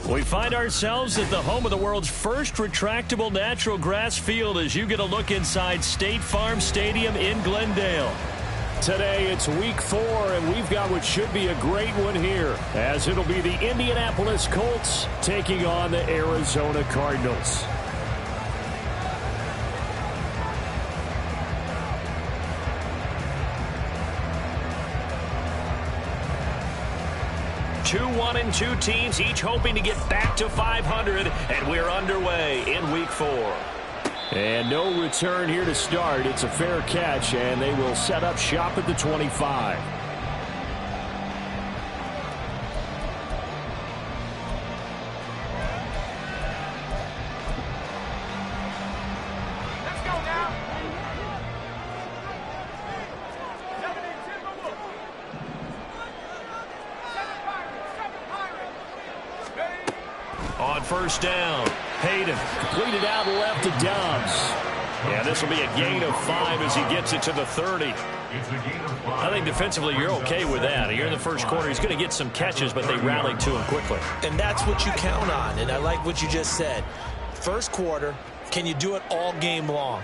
We find ourselves at the home of the world's first retractable natural grass field as you get a look inside State Farm Stadium in Glendale. Today it's week 4, and we've got what should be a great one here, as it'll be the Indianapolis Colts taking on the Arizona Cardinals. Two 1-2 teams, each hoping to get back to 500, and we're underway in week 4. And no return here to start. It's a fair catch, and they will set up shop at the 25. On first down, Hayden completed out left to Dobbs. And this will be a gain of 5 as he gets it to the 30. I think defensively you're okay with that. Here in the first quarter, he's going to get some catches, but they rallied to him quickly. And that's what you count on, and I like what you just said. First quarter, can you do it all game long?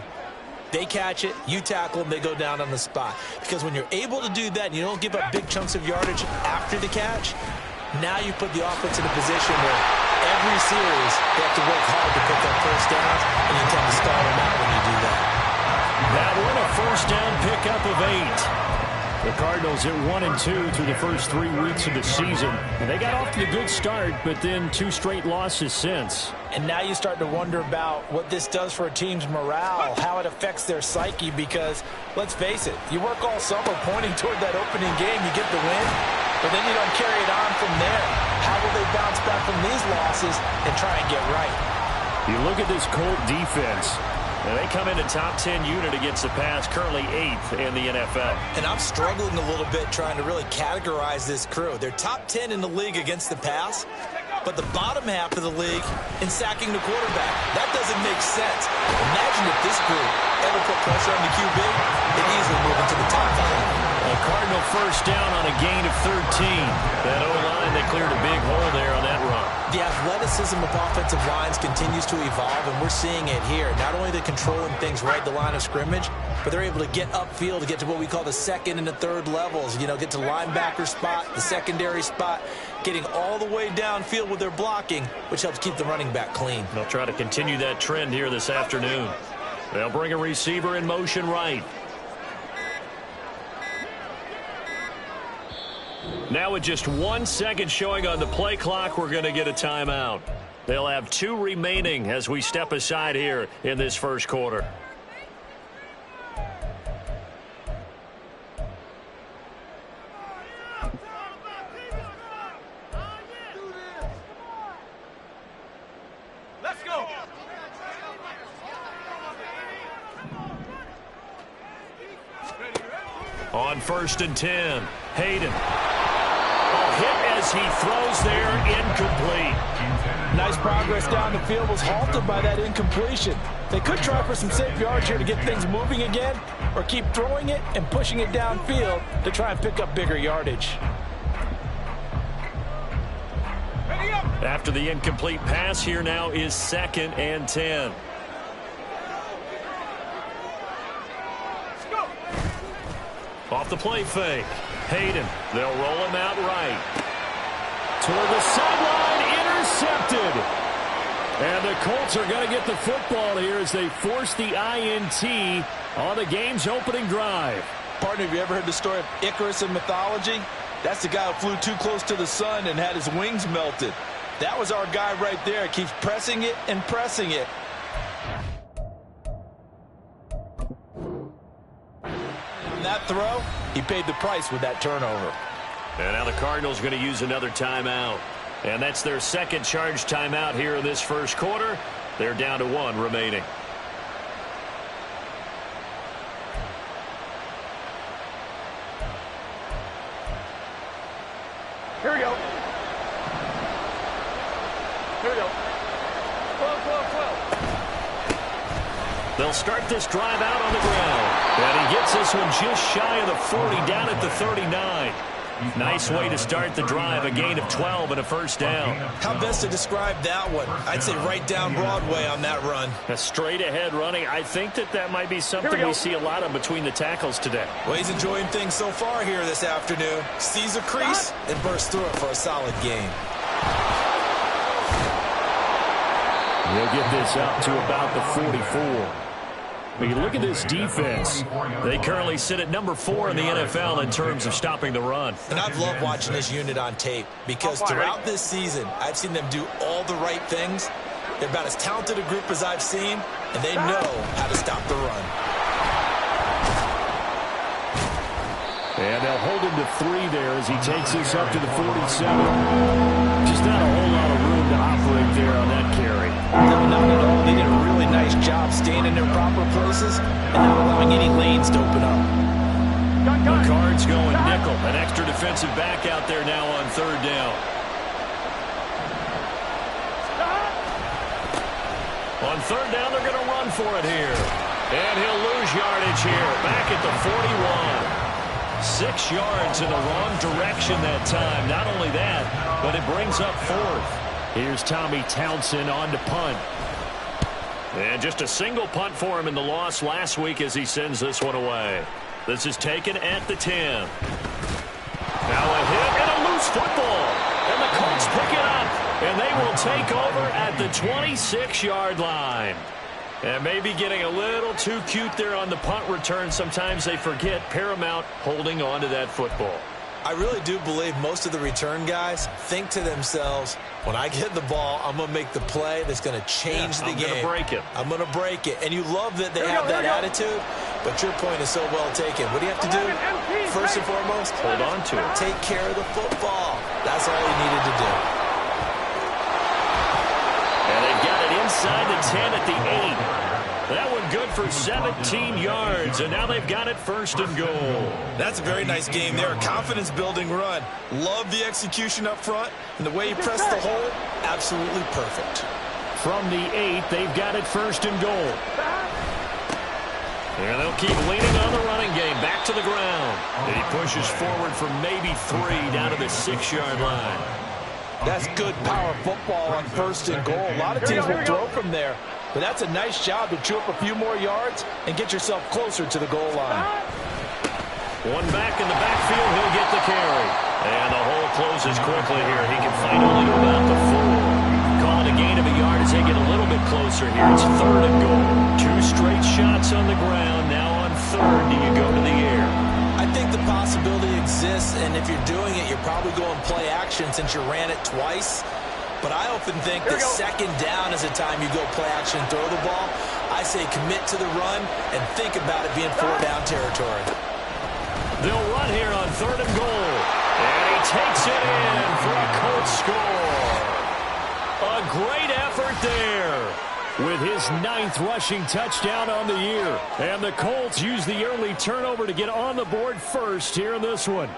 They catch it, you tackle them, they go down on the spot. Because when you're able to do that and you don't give up big chunks of yardage after the catch, now you put the offense in a position where every series they have to work hard to pick up first downs, and you tend to stall them out when you do that. That one a first down pickup of 8. The Cardinals at 1-2 through the first 3 weeks of the season. And they got off to a good start, but then 2 straight losses since. And now you start to wonder about what this does for a team's morale, how it affects their psyche, because, let's face it, you work all summer pointing toward that opening game, you get the win, but then you don't carry it on from there. How will they bounce back from these losses and try and get right? You look at this Colt defense. And they come into top 10 unit against the pass, currently 8th in the NFL. And I'm struggling a little bit trying to really categorize this crew. They're top 10 in the league against the pass, but the bottom half of the league in sacking the quarterback. That doesn't make sense. Imagine if this group ever put pressure on the QB, they'd easily move into the top 5. A Cardinal first down on a gain of 13. That O-line, they cleared a big hole there on that run. The athleticism of offensive lines continues to evolve, and we're seeing it here. Not only are they controlling things right at the line of scrimmage, but they're able to get upfield to get to what we call the second and the third levels. You know, get to linebacker spot, the secondary spot, getting all the way downfield with their blocking, which helps keep the running back clean. They'll try to continue that trend here this afternoon. They'll bring a receiver in motion right. Now with just 1 second showing on the play clock, we're going to get a timeout. They'll have 2 remaining as we step aside here in this first quarter. Let's go. On first and 10, Hayden. Hit as he throws there, incomplete. Nice progress down the field, was halted by that incompletion. They could try for some safe yards here to get things moving again, or keep throwing it and pushing it downfield to try and pick up bigger yardage. After the incomplete pass, here now is 2nd and 10. Off the play fake. Hayden, they'll roll him out right. Toward the sideline, intercepted. And the Colts are going to get the football here as they force the INT on the game's opening drive. Partner, have you ever heard the story of Icarus in mythology? That's the guy who flew too close to the sun and had his wings melted. That was our guy right there. Keeps pressing it and pressing it. On that throw, he paid the price with that turnover. And now the Cardinals are going to use another timeout. And that's their second charge timeout here in this first quarter. They're down to 1 remaining. Here we go. Here we go. 12, 12, 12. They'll start this drive out on the ground. And he gets this one just shy of the 40, down at the 39. Nice way to start the drive, a gain of 12 and a first down. How best to describe that one? I'd say right down Broadway on that run. A straight ahead running. I think that might be something we see a lot of between the tackles today. Well, he's enjoying things so far here this afternoon. Sees a crease and bursts through it for a solid gain. He'll get this up to about the 44. But you look at this defense. They currently sit at number 4 in the NFL in terms of stopping the run. And I've loved watching this unit on tape because throughout this season, I've seen them do all the right things. They're about as talented a group as I've seen, and they know how to stop the run. And they'll hold him to 3 there as he takes this up to the 47. Just not a whole lot of room to operate there on that carry. No, not at all. They did a really nice job staying in their proper places and not allowing any lanes to open up. The Cards going nickel. An extra defensive back out there now on 3rd down. On 3rd down, they're going to run for it here. And he'll lose yardage here. Back at the 41. 6 yards in the wrong direction that time. Not only that, but it brings up 4th. Here's Tommy Townsend on to punt. And just a single punt for him in the loss last week as he sends this one away. This is taken at the 10. Now a hit and a loose football. And the Colts pick it up. And they will take over at the 26-yard line. And maybe getting a little too cute there on the punt return. Sometimes they forget paramount holding on to that football. I really do believe most of the return guys think to themselves, when I get the ball, I'm going to make the play that's going to change the game. I'm going to break it. I'm going to break it. And you love that they have that attitude, but your point is so well taken. What do you have to do? First and foremost, hold on to it. Take care of the football. That's all you needed to do. And they've got it inside the 10 at the 8. That one good for 17 yards, and now they've got it 1st and goal. That's a very nice game there. Confidence-building run. Love the execution up front, and the way you press the hole, absolutely perfect. From the 8, they've got it 1st and goal. And they'll keep leaning on the running game. Back to the ground. And he pushes forward for maybe 3 down to the 6-yard line. That's good power football on 1st and goal. A lot of teams will throw from there. But that's a nice job to chew up a few more yards and get yourself closer to the goal line. One back in the backfield, he'll get the carry. And the hole closes quickly here. He can find only to about the 4. Call it a gain of a yard as they get a little bit closer here. It's 3rd and goal. 2 straight shots on the ground. Now on 3rd, do you go to the air? I think the possibility exists, and if you're doing it, you're probably going play action since you ran it twice. But I often think that 2nd down is the time you go play action and throw the ball. I say commit to the run and think about it being 4-down territory. They'll run here on 3rd and goal. And he takes it in for a Colts score. A great effort there with his 9th rushing touchdown on the year. And the Colts use the early turnover to get on the board first here in this one.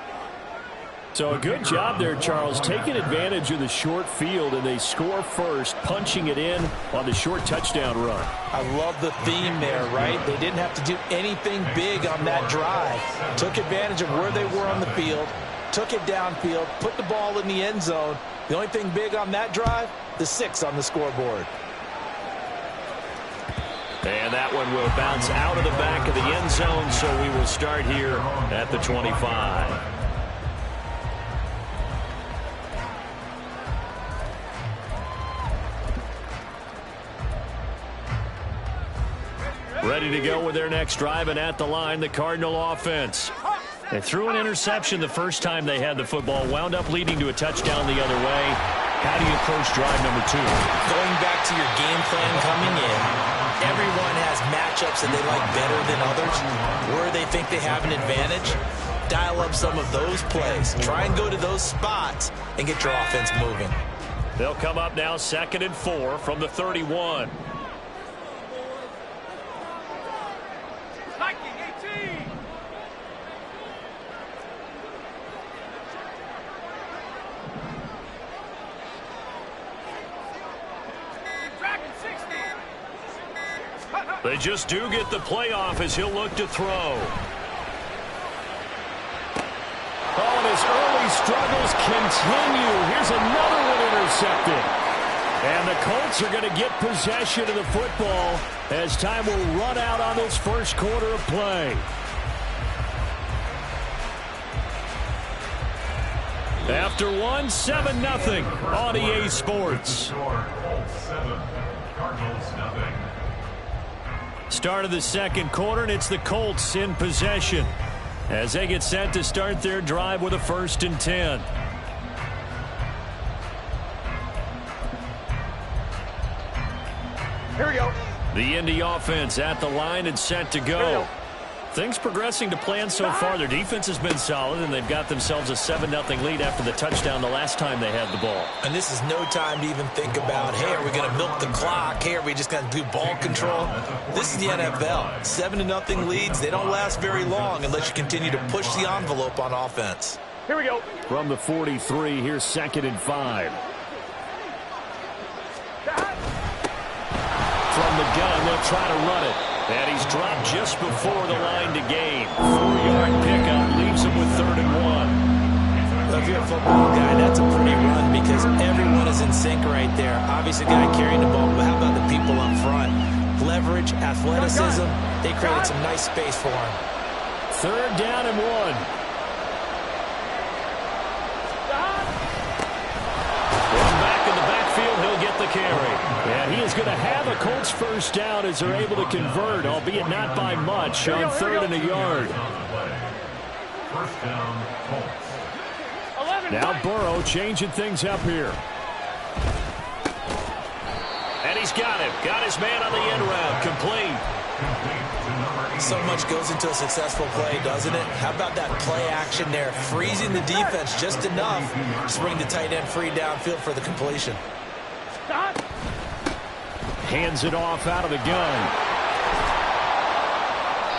So a good job there, Charles, taking advantage of the short field, and they score first, punching it in on the short touchdown run. I love the theme there, right? They didn't have to do anything big on that drive. Took advantage of where they were on the field, took it downfield, put the ball in the end zone. The only thing big on that drive, the 6 on the scoreboard. And that one will bounce out of the back of the end zone, so we will start here at the 25. Ready to go with their next drive, and at the line, the Cardinal offense. They threw an interception the first time they had the football, wound up leading to a touchdown the other way. How do you approach drive number 2? Going back to your game plan coming in, everyone has matchups that they like better than others, where they think they have an advantage. Dial up some of those plays. Try and go to those spots and get your offense moving. They'll come up now 2nd and 4 from the 31. They just do get the playoff as he'll look to throw. Oh, and his early struggles continue. Here's another one intercepted. And the Colts are going to get possession of the football as time will run out on this first quarter of play. After one, 7-0 on EA Sports. Start of the second quarter, and it's the Colts in possession as they get set to start their drive with a 1st and 10. Here we go. The Indy offense at the line and set to go. Things progressing to plan so far. Their defense has been solid, and they've got themselves a 7-0 lead after the touchdown the last time they had the ball. And this is no time to even think about, hey, are we going to milk the clock? Hey, are we just going to do ball control? This is the NFL. 7-0 leads, they don't last very long unless you continue to push the envelope on offense. Here we go. From the 43, here's 2nd and 5. From the gun, they'll try to run it. And he's dropped just before the line to gain. 4-yard pickup leaves him with 3rd and 1. Well, if you're a football guy, that's a pretty run because everyone is in sync right there. Obviously, the guy carrying the ball, but how about the people up front? Leverage, athleticism, they created some nice space for him. 3rd down and 1. Back in the backfield, he'll get the carry. And he is going to have a Colts 1st down as they're able to convert, albeit not by much, on 3rd and a yard. Now Burrow changing things up here. And he's got him. Got his man on the end round. Complete. So much goes into a successful play, doesn't it? How about that play action there? Freezing the defense just enough to bring the tight end free downfield for the completion. Hands it off out of the gun.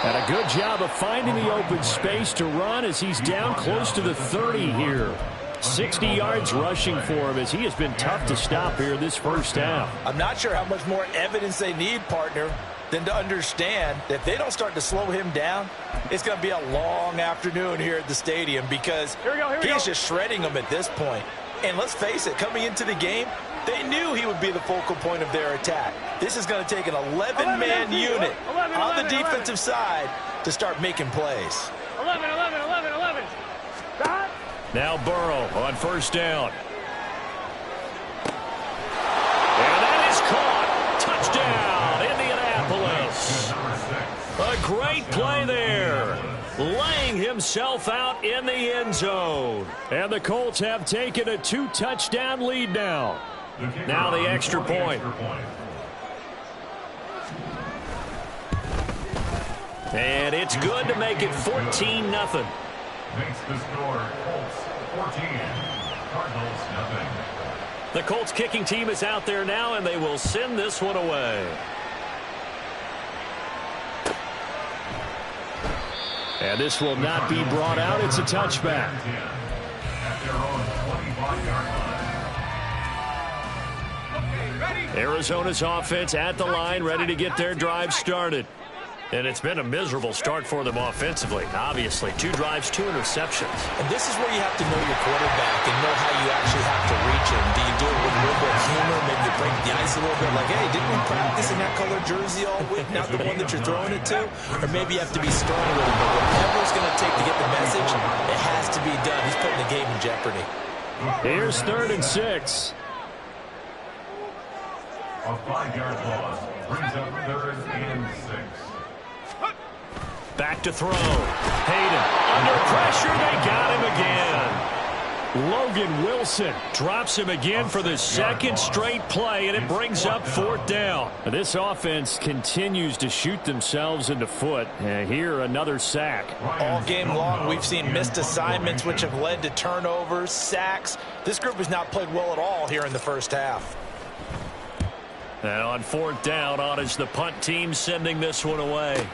And a good job of finding the open space to run as he's down close to the 30 here. 60 yards rushing for him as he has been tough to stop here this first half. I'm not sure how much more evidence they need, partner, than to understand that if they don't start to slow him down, it's going to be a long afternoon here at the stadium because he's just shredding them at this point. And let's face it, coming into the game, they knew he would be the focal point of their attack. This is going to take an 11-man unit on the defensive side to start making plays. 11. Now Burrow on 1st down. And that is caught. Touchdown, Indianapolis. A great play there. Laying himself out in the end zone. And the Colts have taken a 2-touchdown lead now. Now the extra point. And it's good to make it 14-0. Makes the score Colts 14, Cardinals nothing. The Colts kicking team is out there now, and they will send this one away. And this will not be brought out. It's a touchback. At their own 25-yard line. Arizona's offense at the line, ready to get their drive started. And it's been a miserable start for them offensively. Obviously, 2 drives, 2 interceptions. And this is where you have to know your quarterback and know how you actually have to reach him. Do you do it with a little bit of humor? Maybe you break the ice a little bit like, hey, didn't we practice in that color jersey all week? Not the one that you're throwing it to? Or maybe you have to be stern with him. But whatever it's going to take to get the message, it has to be done. He's putting the game in jeopardy. Here's 3rd and 6. A 5-yard loss brings up 3rd and 6. Back to throw. Hayden under pressure. They got him again. Logan Wilson drops him again for the 2nd straight play, and it brings up 4th down. This offense continues to shoot themselves in the foot. And here, another sack. All game long, we've seen missed assignments, which have led to turnovers, sacks. This group has not played well at all here in the first half. And on 4th down, on is the punt team sending this one away.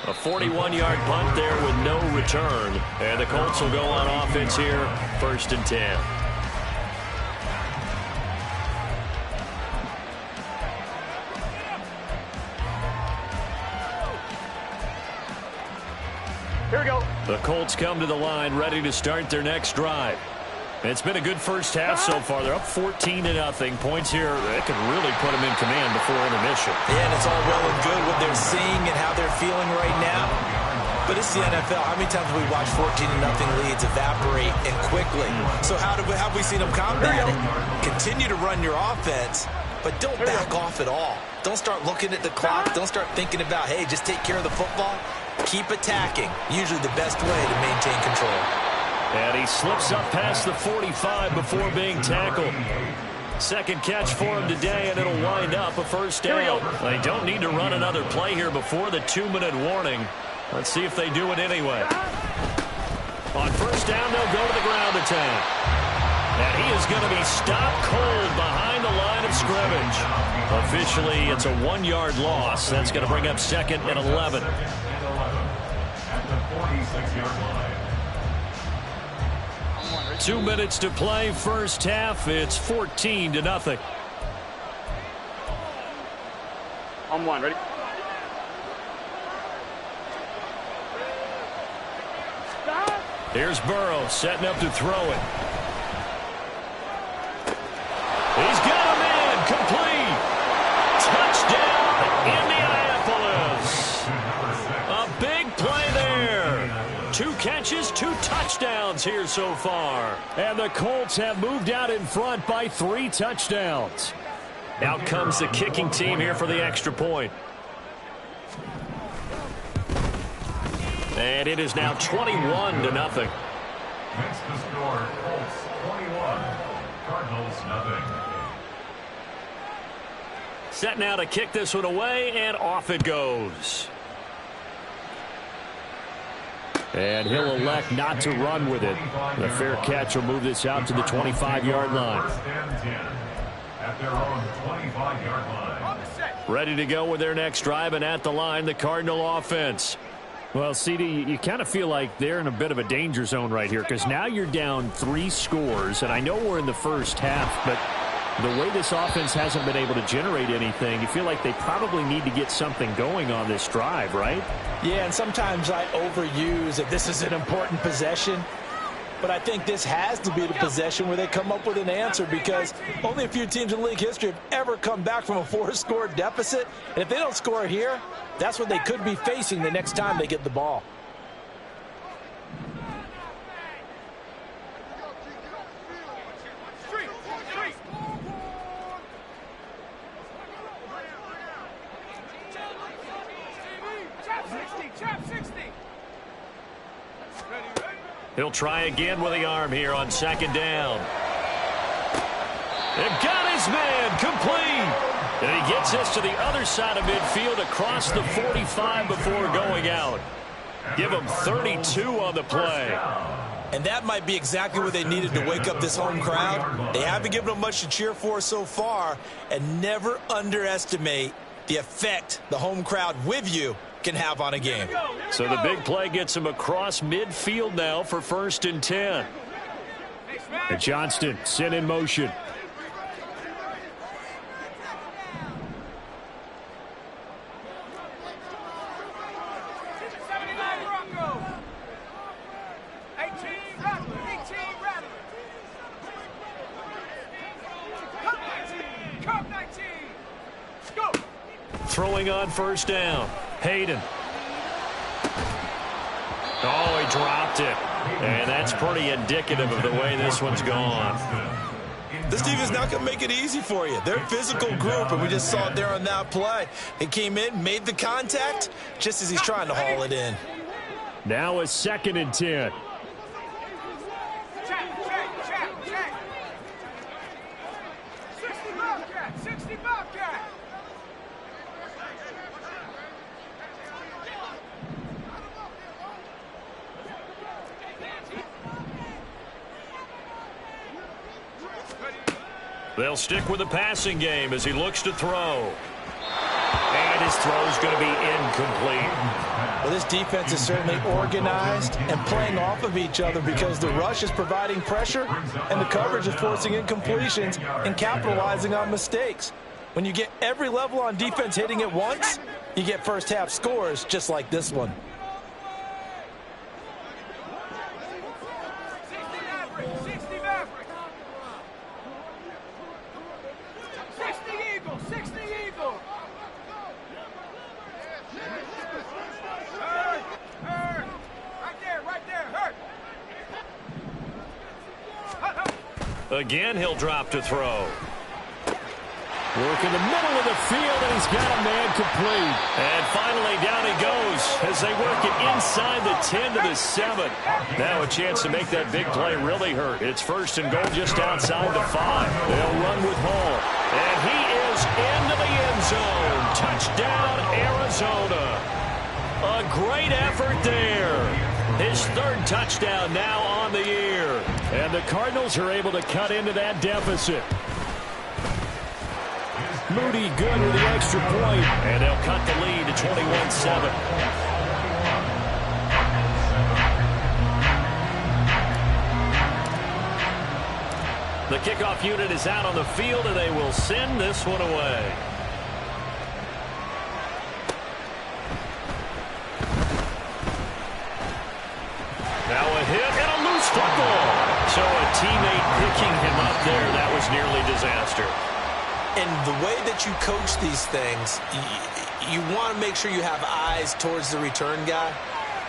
A 41-yard punt there with no return. And the Colts will go on offense here, 1st and 10. Here we go. The Colts come to the line ready to start their next drive. It's been a good first half so far. They're up 14-0. Points here, that could really put them in command before intermission. Yeah, and it's all well and good what they're seeing and how they're feeling right now. But it's the NFL. How many times have we watched 14-0 leads evaporate and quickly? So how have we seen them combat it? Continue to run your offense, but don't back off at all. Don't start looking at the clock. Don't start thinking about, hey, just take care of the football. Keep attacking. Usually the best way to maintain control. And he slips up past the 45 before being tackled. Second catch for him today, and it'll wind up a first down. They don't need to run another play here before the 2-minute warning. Let's see if they do it anyway. On first down, they'll go to the ground attack. And he is going to be stopped cold behind the line of scrimmage. Officially, it's a 1-yard loss. That's going to bring up 2nd and 11. At the 46-yard line. 2 minutes to play, first half. It's 14-0. On one, ready? Here's Burrow setting up to throw it. He's got a man, complete. Touchdown, Indianapolis. A big play there. 2 catches, 2 touchdowns here so far. And the Colts have moved out in front by 3 touchdowns. Out comes the kicking team here for the extra point. And it is now 21-0. Next to score, Colts 21, Cardinals nothing. Set now to kick this one away, and off it goes. And he'll elect not to run with it. The fair catch will move this out to the 25-yard line. First and 10 at their own 25-yard line. Ready to go with their next drive, and at the line, the Cardinal offense. Well, CD, you kind of feel like they're in a bit of a danger zone right here because now you're down 3 scores, and I know we're in the first half, but the way this offense hasn't been able to generate anything, you feel like they probably need to get something going on this drive, right? Yeah, and sometimes I overuse that this is an important possession. But I think this has to be the possession where they come up with an answer because only a few teams in league history have ever come back from a 4-score deficit. And if they don't score here, that's what they could be facing the next time they get the ball. He'll try again with the arm here on second down. And got his man complete. And he gets this to the other side of midfield across the 45 before going out. Give him 32 on the play. And that might be exactly what they needed to wake up this home crowd. They haven't given them much to cheer for so far. And never underestimate the effect the home crowd with you can have on a game. So the big play gets him across midfield now for 1st and 10. And Johnston sent in motion. Throwing on first down. Hayden. Oh, he dropped it. And that's pretty indicative of the way this one's gone. This defense not going to make it easy for you. They're a physical group, and we just saw it there on that play. He came in, made the contact, just as he's trying to haul it in. Now a 2nd and 10. They'll stick with the passing game as he looks to throw. And his throw's going to be incomplete. Well, this defense is certainly organized and playing off of each other because the rush is providing pressure and the coverage is forcing incompletions and capitalizing on mistakes. When you get every level on defense hitting at once, you get first half scores just like this one. Again, he'll drop to throw. Work in the middle of the field, and he's got a man complete. And finally, down he goes as they work it inside the 10 to the 7. Now a chance to make that big play really hurt. It's first and goal just outside the 5. They'll run with Hall. And he is into the end zone. Touchdown, Arizona. A great effort there. His third touchdown now on the year. And the Cardinals are able to cut into that deficit. Moody good with the extra point, and they'll cut the lead to 21-7. The kickoff unit is out on the field, and they will send this one away. Now a hit and a loose football. So a teammate picking him up there. That was nearly disaster. And the way that you coach these things, you want to make sure you have eyes towards the return guy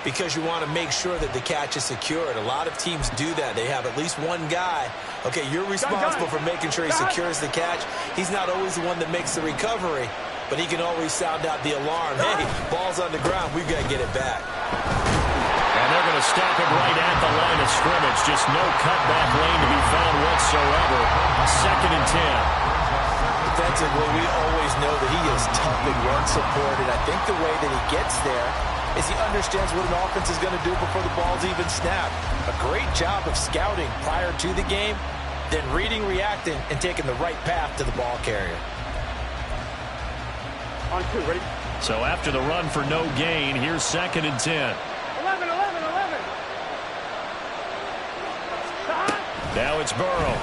because you want to make sure that the catch is secured. A lot of teams do that. They have at least one guy. Okay, you're responsible for making sure he secures the catch. He's not always the one that makes the recovery, but he can always sound out the alarm. Hey, ball's on the ground. We've got to get it back. And they're going to stop him right at the line of scrimmage. Just no cutback lane to be found whatsoever. 2nd and 10. Defensively, we always know that he is tough and run support, and I think the way that he gets there is he understands what an offense is going to do before the ball's even snapped. A great job of scouting prior to the game, then reading, reacting, and taking the right path to the ball carrier. On 2, ready? So after the run for no gain, here's 2nd and 10. 11. Now it's Burrow.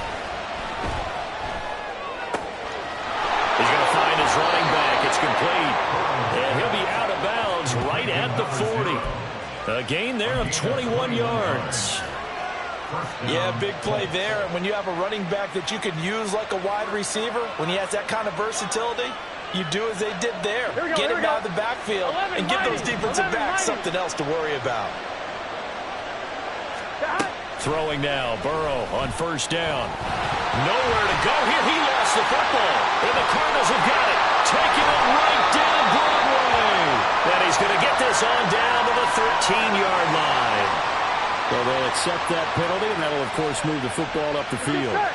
He's going to find his running back. It's complete. And he'll be out of bounds right at the 40. A gain there of 21 yards. Yeah, big play there. And when you have a running back that you can use like a wide receiver, when he has that kind of versatility, you do as they did there. Get him out of the backfield and give those defensive backs something else to worry about. Throwing now, Burrow on first down. Nowhere to go here. He lost the football. And the Cardinals have got it. Taking it right down Broadway. And he's going to get this on down to the 13-yard line. Well, they'll accept that penalty, and that'll, of course, move the football up the field. 12.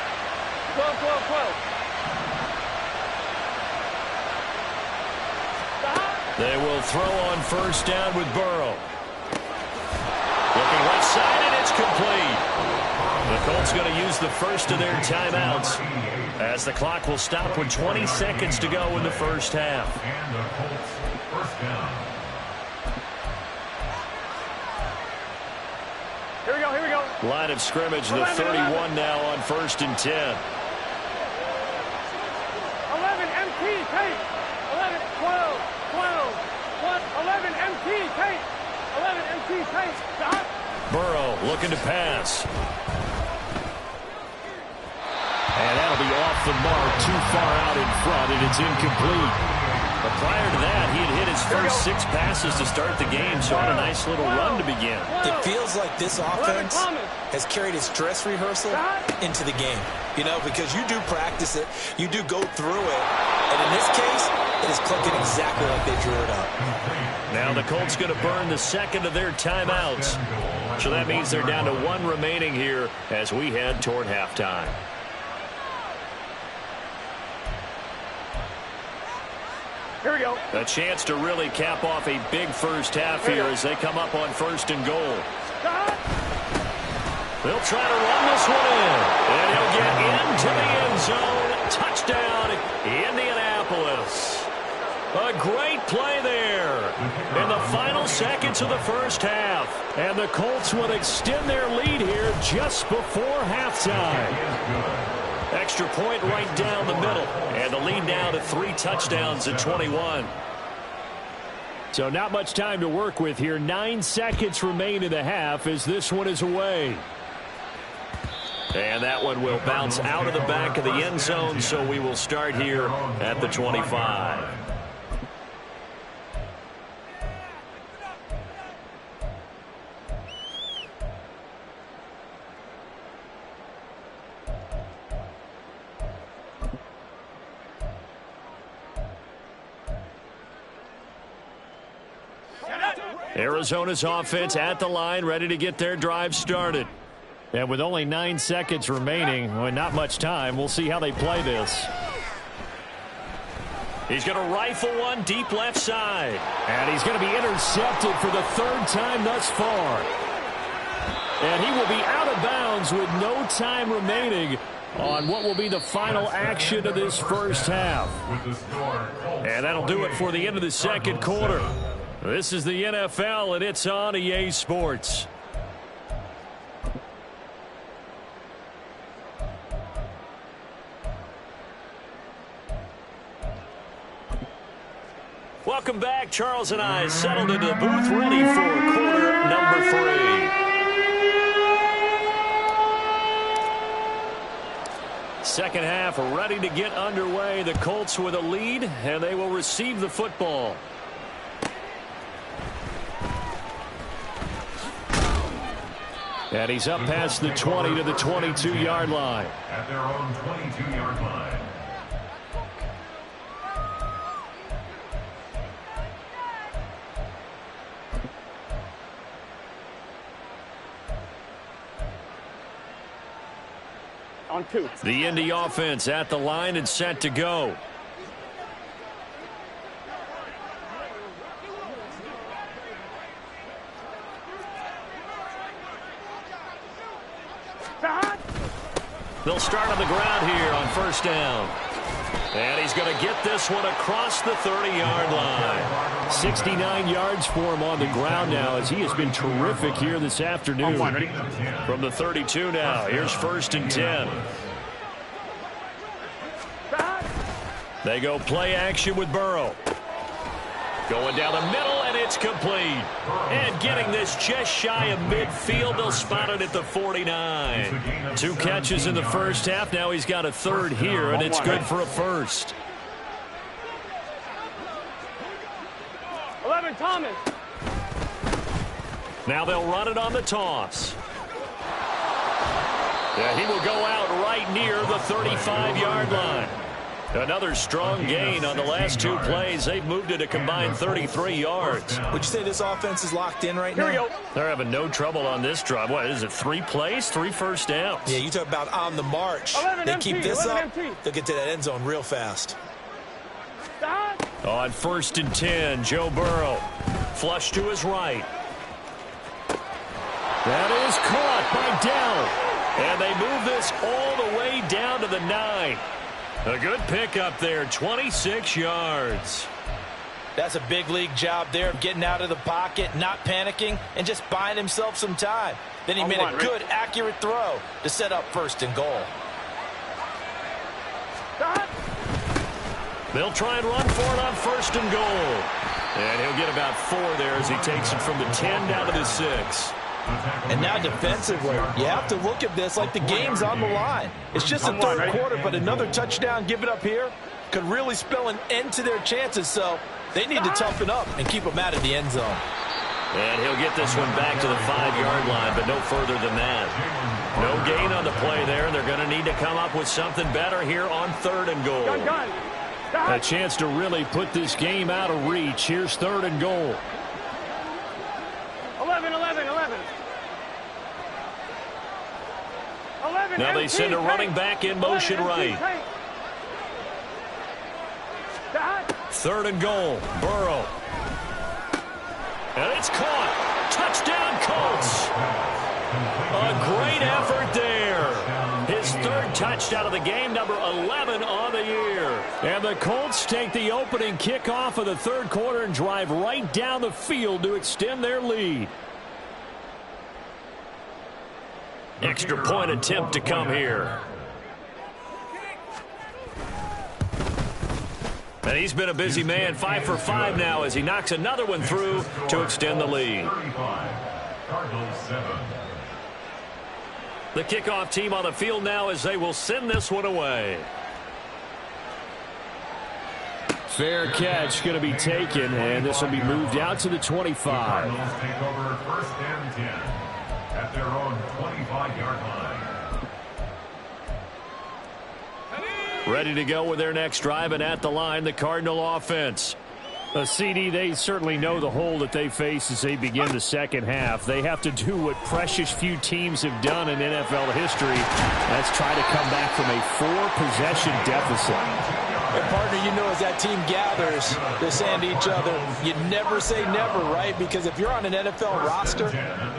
They will throw on first down with Burrow. Looking left side, and it's complete. The Colts going to use the first of their timeouts as the clock will stop with 20 seconds to go in the first half. And the Colts first down. Here we go. Line of scrimmage, the 31 now on 1st and 10. 11 MT, tape. 11, 12, 11 MT, tape. 11 MT, tape. Stop. Burrow looking to pass. And that'll be off the mark, too far out in front, and it's incomplete. But prior to that, he had hit his first 6 passes to start the game, so on a nice little run to begin. It feels like this offense has carried its dress rehearsal into the game. You know, because you do practice it, you do go through it, and in this case, it is clicking exactly like they drew it up. Now the Colts going to burn the second of their timeouts. So that means they're down to 1 remaining here as we head toward halftime. Here we go. A chance to really cap off a big first half here as they come up on 1st and goal. They'll try to run this one in. And he'll get into the end zone. Touchdown, Indianapolis. A great play there in the final seconds of the first half. And the Colts will extend their lead here just before halftime. Extra point right down the middle. And the lead now to 3 touchdowns at 21. So not much time to work with here. 9 seconds remain in the half as this one is away. And that one will bounce out of the back of the end zone, so we will start here at the 25. Arizona's offense at the line, ready to get their drive started. And with only 9 seconds remaining, well, not much time, we'll see how they play this. He's going to rifle one deep left side. And he's going to be intercepted for the 3rd time thus far. And he will be out of bounds with no time remaining on what will be the final action of this first half. And that'll do it for the end of the second quarter. This is the NFL, and it's on EA Sports. Welcome back. Charles and I settled into the booth, ready for quarter number 3. Second half ready to get underway. The Colts with a lead, and they will receive the football. And he's up past the 20 to the 22-yard line. At their own 22-yard line. On 2. The Indy offense at the line and set to go. They'll start on the ground here on first down. And he's going to get this one across the 30-yard line. 69 yards for him on the ground now, as he has been terrific here this afternoon. From the 32 now, here's 1st and 10. They go play action with Burrow. Going down the middle, and it's complete. And getting this just shy of midfield, they'll spot it at the 49. 2 catches in the first half. Now he's got a 3rd here, and it's good for a 1st. 11, Thomas. Now they'll run it on the toss. Yeah, he will go out right near the 35-yard line. Another strong gain on the last 2 plays. They've moved it a combined 33 yards. Would you say this offense is locked in right now? Here we go. They're having no trouble on this drive. What is it, 3 plays, 3 first downs? Yeah, you talk about on the march. 11 They empty, keep this 11 up, empty. they'll get to that end zone real fast. On 1st and 10, Joe Burrow. Flush to his right. That is caught by Dell. And they move this all the way down to the 9. A good pickup there, 26 yards. That's a big league job there of getting out of the pocket, not panicking, and just buying himself some time. Then he made a good, accurate throw to set up 1st and goal. They'll try and run for it on 1st and goal. And he'll get about 4 there as he takes it from the 10 down to the 6. And now defensively, you have to look at this like the game's on the line. It's just the 3rd quarter, but another touchdown given up here could really spell an end to their chances. So they need to toughen up and keep them out of the end zone. And he'll get this one back to the 5-yard line, but no further than that. No gain on the play there, and they're going to need to come up with something better here on 3rd and goal. A chance to really put this game out of reach. Here's 3rd and goal. 11, 11, 11. 11 Now they send a running back in motion right. 3rd and goal. Burrow. And it's caught. Touchdown, Colts. A great effort there. His 3rd touchdown of the game, number 11 on the year. And the Colts take the opening kickoff of the 3rd quarter and drive right down the field to extend their lead. Extra point attempt to come here. And he's been a busy man, 5 for 5 now as he knocks another one through to extend the lead. The kickoff team on the field now as they will send this one away. Fair catch going to be taken, and this will be moved out to the 25. Cardinals take over 1st and 10 at their own 25-yard line. Ready to go with their next drive, and at the line, the Cardinal offense. CD, they certainly know the hole that they face as they begin the second half. They have to do what precious few teams have done in NFL history. That's try to come back from a 4-possession deficit. And partner, you know, as that team gathers, they're saying to each other, you never say never, right? Because if you're on an NFL roster,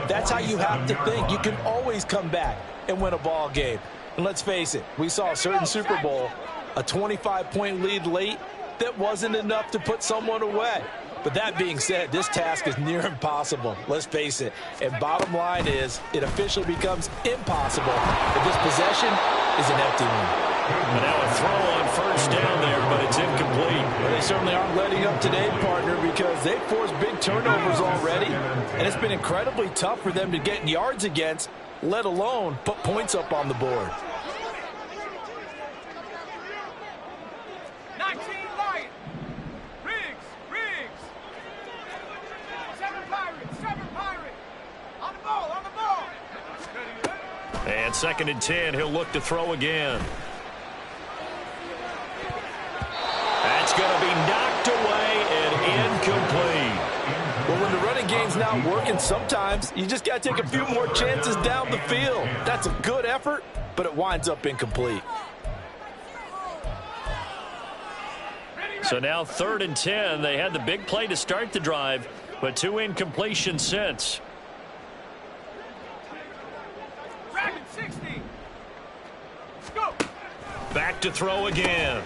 that's how you have to think. You can always come back and win a ball game. And let's face it, we saw a certain Super Bowl, a 25-point lead late, that wasn't enough to put someone away. But that being said, this task is near impossible. Let's face it. And bottom line is, it officially becomes impossible if this possession is an empty one. But now a throw on first down there, but it's incomplete. Well, they certainly aren't letting up today, partner, because they've forced big turnovers already. And it's been incredibly tough for them to get yards against, let alone put points up on the board. 19 Lions. Riggs. 7 Pirates. On the ball. And 2nd and 10, he'll look to throw again. That's going to be knocked away and incomplete. Well, when the running game's not working, sometimes you just got to take a few more chances down the field. That's a good effort, but it winds up incomplete. So now 3rd and 10. They had the big play to start the drive, but 2 incompletions since. Dragon 60. Go. Back to throw again.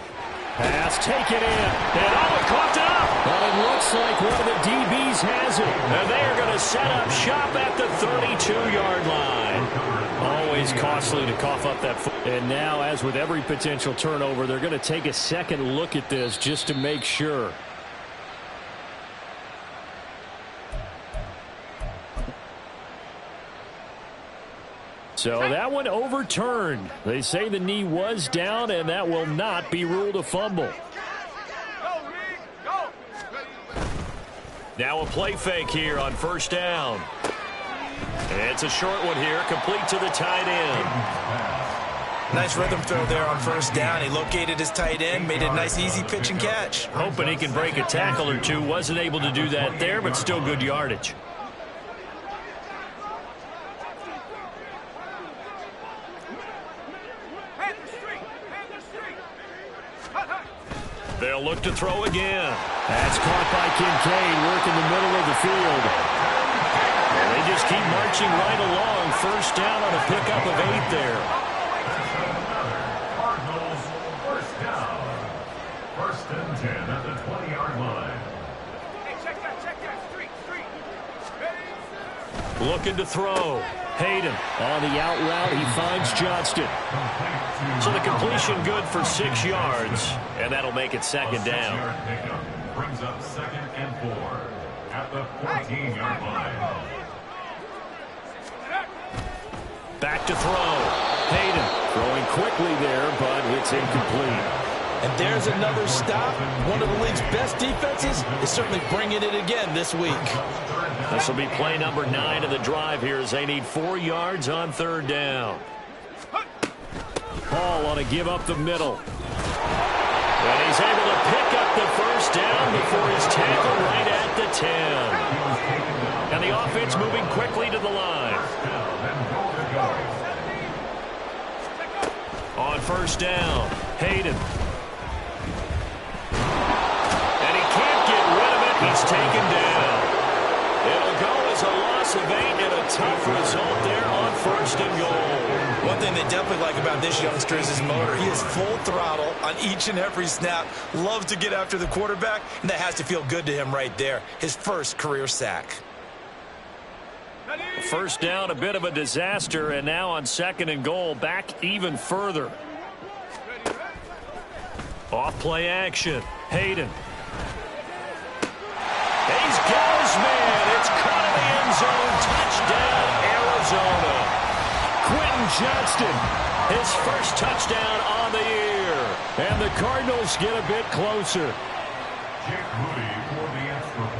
Pass taken in. And he caught it up. But it looks like one of the DBs has it. And they are going to set up shop at the 32-yard line. Always costly to cough up that foot. And now, as with every potential turnover, they're going to take a second look at this just to make sure. So that one overturned. They say the knee was down, and that will not be ruled a fumble. Now a play fake here on first down. It's a short one here, complete to the tight end. Nice rhythm throw there on first down. He located his tight end, made a nice easy pitch and catch. Hoping he can break a tackle or two. Wasn't able to do that there, but still good yardage. They'll look to throw again. That's caught by Kincaid, working the middle of the field. And they just keep marching right along. First down on a pickup of 8 there. Cardinals, first down. 1st and 10 at the 20-yard line. Hey, check that. Street. Ready? Looking to throw. Hayden on the out route. He finds Johnston. So the completion good for 6 yards. And that'll make it 2nd down. Brings up 2nd and 4 at the 14-yard line. Back to throw. Hayden throwing quickly there, but it's incomplete. And there's another stop. One of the league's best defenses is certainly bringing it again this week. This will be play number 9 of the drive here as they need 4 yards on 3rd down. Hall on a give up the middle. And he's able to pick up the first down before his tackle right at the 10. And the offense moving quickly to the line. On first down, Hayden. And he can't get rid of it. He's taken down. It'll go as a loss of 8 and a tough result there on 1st and goal. One thing they definitely like about this youngster is his motor. He is full throttle on each and every snap. Loves to get after the quarterback, and that has to feel good to him right there. His first career sack. First down, a bit of a disaster, and now on 2nd and goal, back even further. Off play action. Hayden. He's got his man. It's caught in the end zone. Touchdown, Arizona. Quentin Johnston, his first touchdown on the year. And the Cardinals get a bit closer.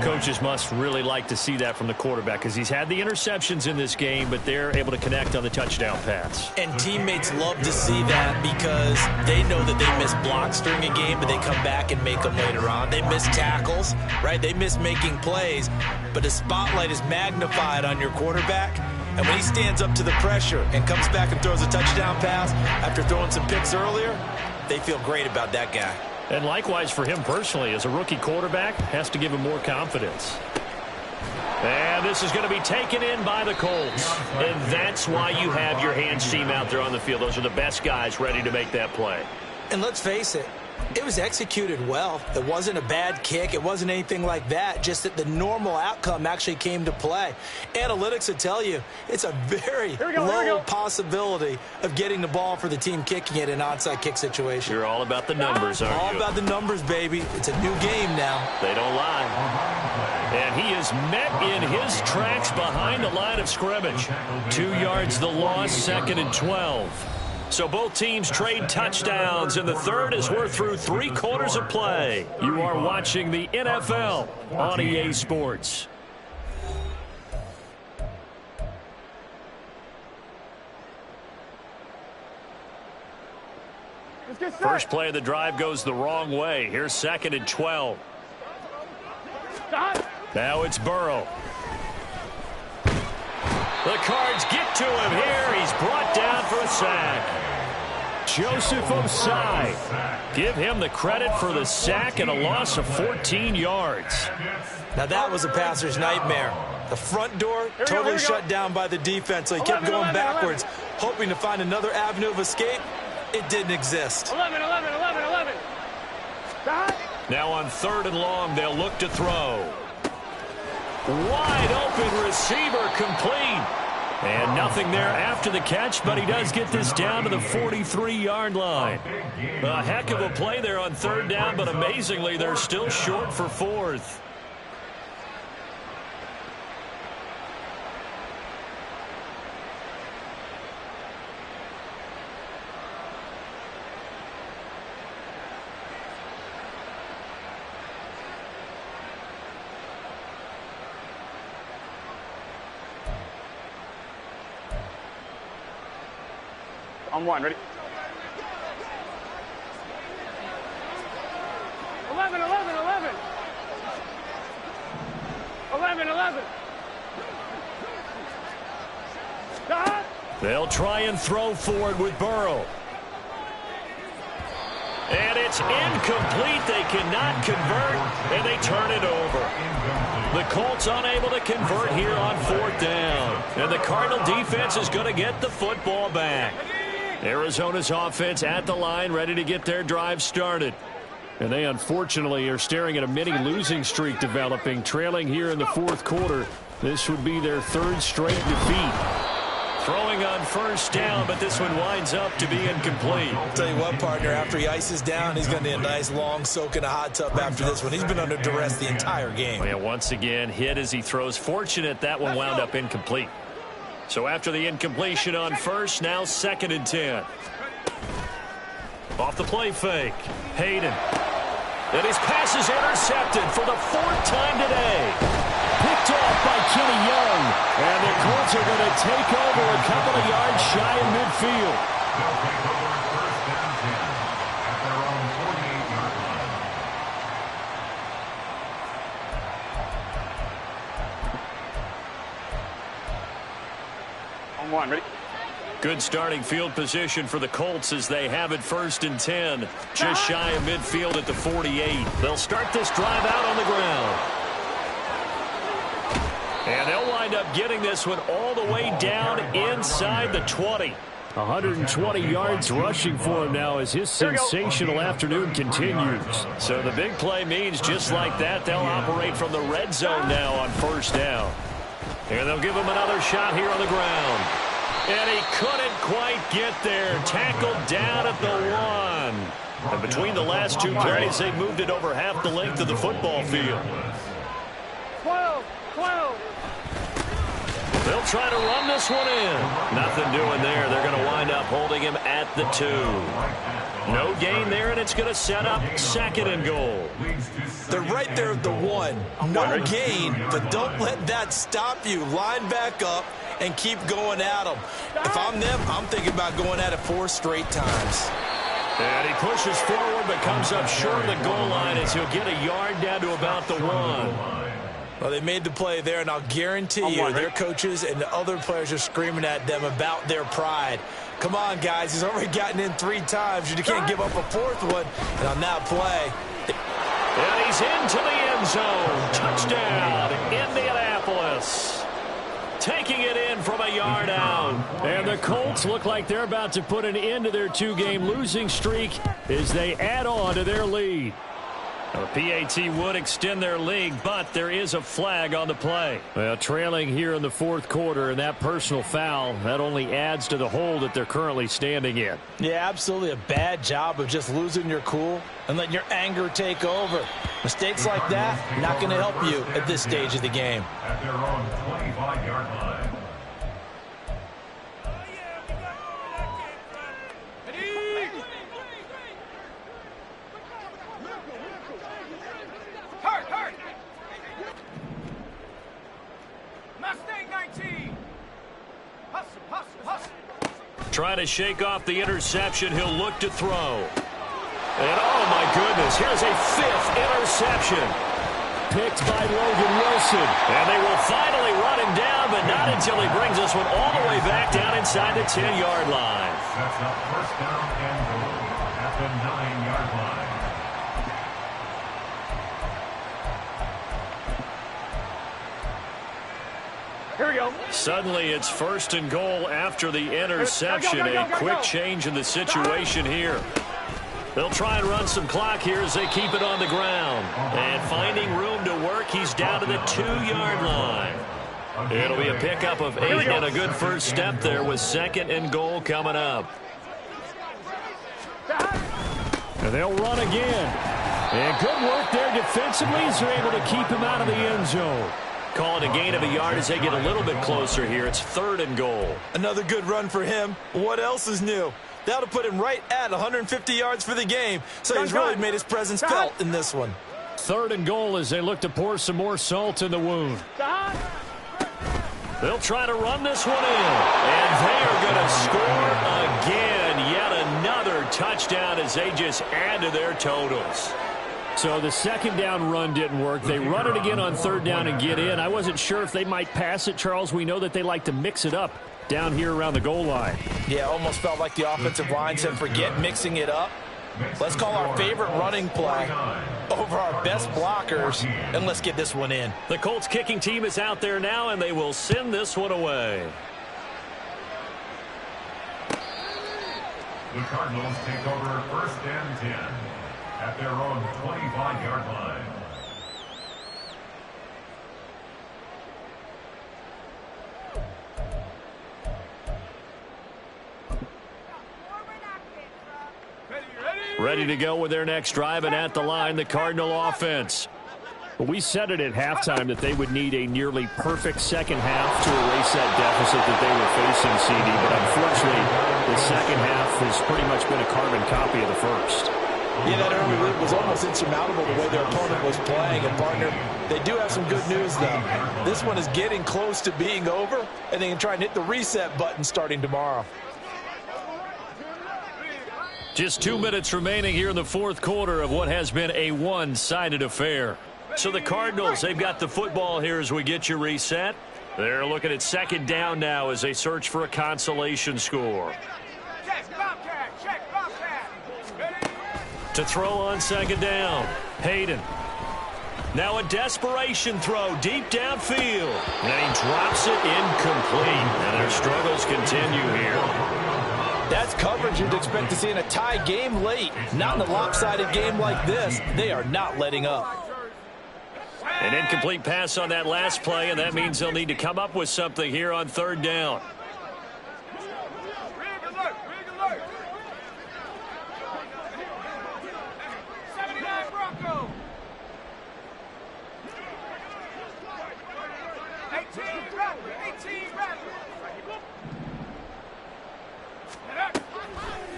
Coaches must really like to see that from the quarterback because he's had the interceptions in this game, but they're able to connect on the touchdown pass. And teammates love to see that because they know that they miss blocks during a game, but they come back and make them later on. They miss tackles, right? They miss making plays, but the spotlight is magnified on your quarterback. And when he stands up to the pressure and comes back and throws a touchdown pass after throwing some picks earlier, they feel great about that guy. And likewise for him personally, as a rookie quarterback, has to give him more confidence. And this is going to be taken in by the Colts. And that's why you have your hands team out there on the field. Those are the best guys ready to make that play. And let's face it, it was executed well. It wasn't a bad kick. It wasn't anything like that. Just that the normal outcome actually came to play. Analytics will tell you it's a very low possibility of getting the ball for the team kicking it in an onside kick situation. You're all about the numbers, aren't you? All about the numbers, baby. It's a new game now. They don't lie. And he is met in his tracks behind the line of scrimmage. 2 yards the loss, 2nd and 12. So both teams trade touchdowns, and the third as we're through 3 quarters of play. You are watching the NFL on EA Sports. First play of the drive goes the wrong way. Here's 2nd and 12. Now it's Burrow. The Cards get to him here. He's brought down for a sack. Joseph Osai. Give him the credit for the sack and a loss of 14 yards. Now that was a passer's nightmare. The front door totally shut down by the defense, so he kept going backwards, hoping to find another avenue of escape. It didn't exist. 11. Now on 3rd and long, they'll look to throw. Wide open receiver complete. And nothing there after the catch, but he does get this down to the 43-yard line. A heck of a play there on 3rd down, but amazingly, they're still short for 4th. On 1, ready? 11. 11. They'll try and throw for it with Burrow. And it's incomplete. They cannot convert, and they turn it over. The Colts unable to convert here on 4th down. And the Cardinal defense is going to get the football back. Arizona's offense at the line, ready to get their drive started. And they unfortunately are staring at a mini losing streak developing, trailing here in the 4th quarter. This would be their 3rd straight defeat. Throwing on 1st down, but this one winds up to be incomplete. I'll tell you what, partner, after he ices down, he's going to need a nice long soak in a hot tub after this one. He's been under duress the entire game. Yeah, once again, hit as he throws. Fortunate that one wound up incomplete. So after the incompletion on 1st, now 2nd and 10. Off the play fake. Hayden. And his pass is intercepted for the 4th time today. Picked off by Kenny Young. And the Colts are going to take over a couple of yards shy of midfield. They'll take over 1st and 10 at their own 48-yard line. On 1, ready? Good starting field position for the Colts as they have it 1st and 10. Just shy of midfield at the 48. They'll start this drive out on the ground. And they'll wind up getting this one all the way down inside the 20. 120 yards rushing for him now as his sensational afternoon continues. So the big play means just like that, they'll operate from the red zone now on 1st down. And they'll give him another shot here on the ground. And he couldn't quite get there. Tackled down at the 1. And between the last 2 plays, they moved it over half the length of the football field. 12. They'll try to run this one in. Nothing doing there. They're going to wind up holding him at the 2. No gain there, and it's going to set up 2nd and goal. They're right there at the 1. No gain, but don't let that stop you. Line back up and keep going at them. If I'm them, I'm thinking about going at it 4 straight times. And he pushes forward but comes up short of the goal line as he'll get a yard down to about the 1. Well, they made the play there, and I'll guarantee you their coaches and the other players are screaming at them about their pride. Come on, guys. He's already gotten in 3 times. You can't give up a 4th one. And on that play. And he's into the end zone. Touchdown, Indianapolis. Taking it in from a yard out. And the Colts look like they're about to put an end to their 2-game losing streak as they add on to their lead. The PAT would extend their lead, but there is a flag on the play. Well, trailing here in the 4th quarter, and that personal foul, that only adds to the hole that they're currently standing in. Yeah, absolutely a bad job of just losing your cool and letting your anger take over. Mistakes like that, not going to help you at this stage of the game. At their own 25-yard line. Trying to shake off the interception. He'll look to throw. And oh my goodness, here's a 5th interception. Picked by Logan Wilson. And they will finally run him down, but not until he brings this one all the way back down inside the 10-yard line. That's up 1st down and goal at the 9-yard line. Here we go. Suddenly it's 1st and goal after the interception. A quick change in the situation here. They'll try and run some clock here as they keep it on the ground. And finding room to work, he's down to the 2-yard line. It'll be a pickup of 8 and a good first step there with 2nd and goal coming up. And they'll run again. And good work there defensively as they're able to keep him out of the end zone. Calling a gain of a yard as they get a little bit closer here. It's 3rd and goal. Another good run for him. What else is new? That'll put him right at 150 yards for the game. So he's really made his presence felt in this one. 3rd and goal as they look to pour some more salt in the wound. They'll try to run this one in. And they are going to score again. Yet another touchdown as they just add to their totals. So the 2nd down run didn't work. They run it again on 3rd down and get in. I wasn't sure if they might pass it, Charles. We know that they like to mix it up down here around the goal line. Yeah, almost felt like the offensive line said, forget mixing it up. Let's call our favorite running play over our best blockers, and let's get this one in. The Colts kicking team is out there now, and they will send this one away. The Cardinals take over 1st and 10 at their own 25-yard line. Ready to go with their next drive, and at the line, the Cardinal offense. We said it at halftime that they would need a nearly perfect 2nd half to erase that deficit that they were facing, CD, but unfortunately, the 2nd half has pretty much been a carbon copy of the 1st. Yeah, that early lead was almost insurmountable the way their opponent was playing. And, partner, they do have some good news, though. This one is getting close to being over, and they can try and hit the reset button starting tomorrow. Just 2 minutes remaining here in the 4th quarter of what has been a one-sided affair. So the Cardinals, they've got the football here as we get you reset. They're looking at 2nd down now as they search for a consolation score. To throw on 2nd down, Hayden. Now a desperation throw deep downfield. And he drops it incomplete. And their struggles continue here. That's coverage you'd expect to see in a tie game late. Not in a lopsided game like this. They are not letting up. An incomplete pass on that last play, and that means they'll need to come up with something here on 3rd down.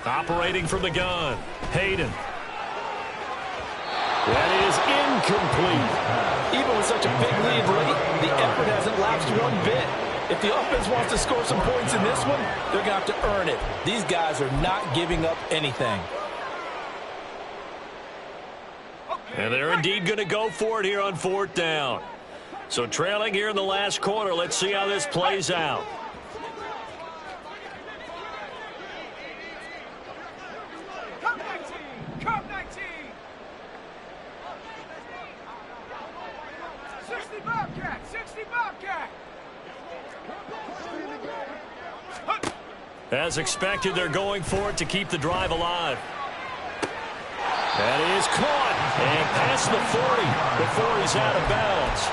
Operating from the gun, Hayden. That is incomplete. Even with such a big lead late, the effort hasn't lapsed one bit. If the offense wants to score some points in this one, they're going to have to earn it. These guys are not giving up anything. And they're indeed going to go for it here on 4th down. So trailing here in the last quarter, let's see how this plays out. Come 19! Come 19! 60 Bobcat! 60 Bobcat! As expected, they're going for it to keep the drive alive. That is caught and past the 40 before he's out of bounds.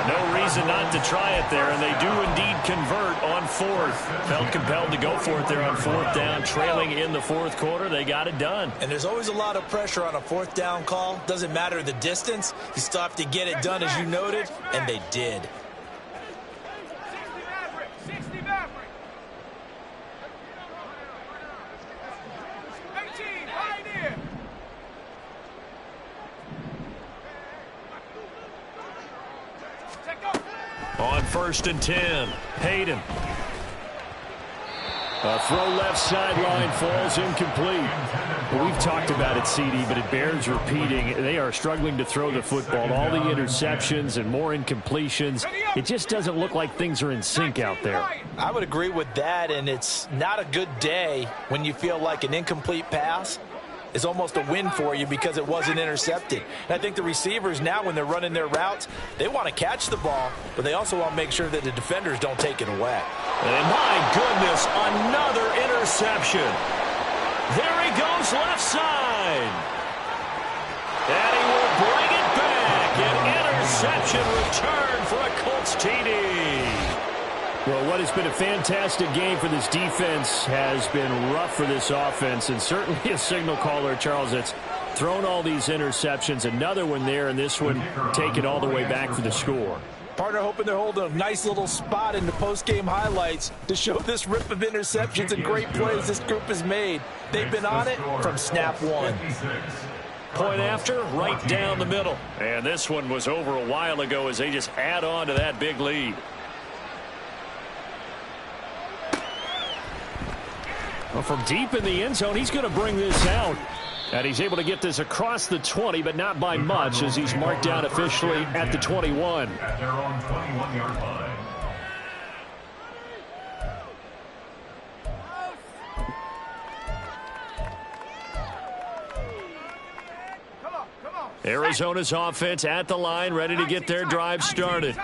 No reason not to try it there, and they do indeed convert on 4th. Felt compelled to go for it there on 4th down, trailing in the 4th quarter. They got it done. And there's always a lot of pressure on a 4th down call. Doesn't matter the distance. You still have to get it done, as you noted, and they did. 60 Maverick! 60 Maverick! 18, Pioneer! On 1st and 10, Hayden. A throw left sideline falls incomplete. Well, we've talked about it, CD, but it bears repeating. They are struggling to throw the football. All the interceptions and more incompletions. It just doesn't look like things are in sync out there. I would agree with that, and it's not a good day when you feel like an incomplete pass is almost a win for you because it wasn't intercepted. And I think the receivers now, when they're running their routes, they want to catch the ball, but they also want to make sure that the defenders don't take it away. And my goodness, another interception. There he goes left side. And he will bring it back. An interception return for a Colts TD. Well, what has been a fantastic game for this defense has been rough for this offense, and certainly a signal caller, Charles, that's thrown all these interceptions. Another one there, and this one take it all the way back for the score. Partner hoping they're holding a nice little spot in the post-game highlights to show this rip of interceptions and great plays this group has made. They've been on it from snap one. Point after, right down the middle. And this one was over a while ago as they just add on to that big lead. Well, from deep in the end zone, he's going to bring this out. And he's able to get this across the 20, but not by much, as he's marked down officially at the 21. At their own 21-yard line. Arizona's offense at the line, ready to get their drive started.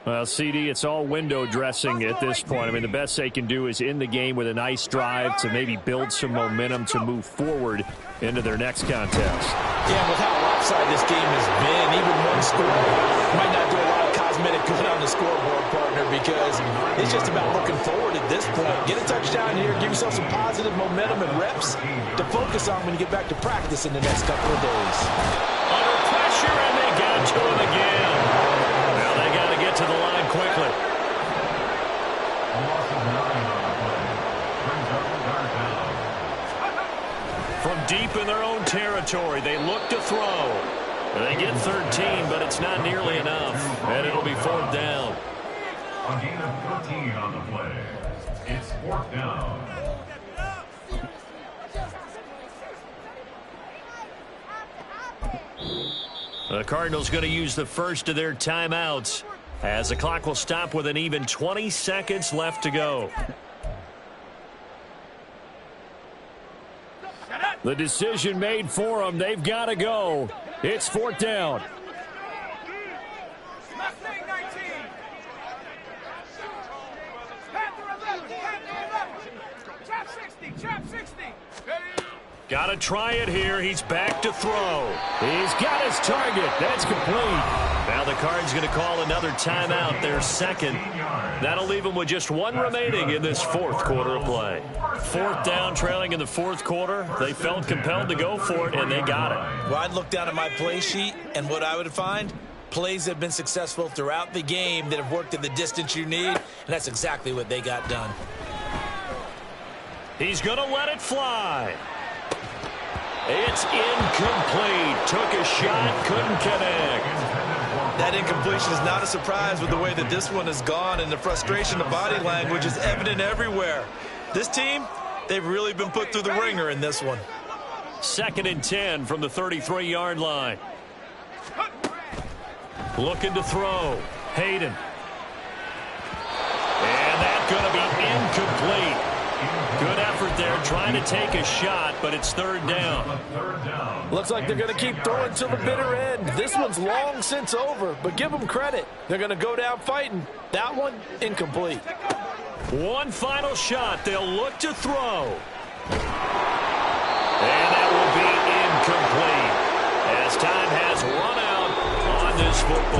Well, CD, it's all window dressing at this point. I mean, the best they can do is in the game with a nice drive to maybe build some momentum to move forward into their next contest. Yeah, with how lopsided this game has been, even one score might not do a lot of cosmetic good on the scoreboard, partner, because it's just about looking forward at this point. Get a touchdown here, give yourself some positive momentum and reps to focus on when you get back to practice in the next couple of days. Under pressure, and they get to him again. Now they got to get to the line quickly. A loss of 9 on the play. Brings up the third down. From deep in their own territory, they look to throw. They get 13, but it's not nearly enough, and it'll be 4th down. A gain of 13 on the play. It's 4th down. The Cardinals going to use the first of their timeouts as the clock will stop with an even 20 seconds left to go. The decision made for them. They've got to go. It's 4th down. Mustang 19. Panther 11. Panther 11. Chop 60. Chop 60. Got to try it here. He's back to throw. He's got his target. That's complete. Now the Cards going to call another timeout, their second. That'll leave them with just one remaining in this 4th quarter of play. 4th down, trailing in the 4th quarter. They felt compelled to go for it, and they got it. Well, I'd look down at my play sheet, and what I would find, plays that have been successful throughout the game that have worked at the distance you need, and that's exactly what they got done. He's going to let it fly. It's incomplete. Took a shot, couldn't connect. That incompletion is not a surprise with the way that this one has gone, and the frustration, the body language is evident everywhere. This team, they've really been put through the ringer in this one. 2nd and 10 from the 33-yard line. Looking to throw. Hayden. And that's going to be incomplete. Good effort there trying to take a shot, but it's 3rd down. Looks like they're going to keep throwing till the bitter end. This one's long since over, but give them credit. They're going to go down fighting. That one, incomplete. One final shot. They'll look to throw. And that will be incomplete as time has run out on this football.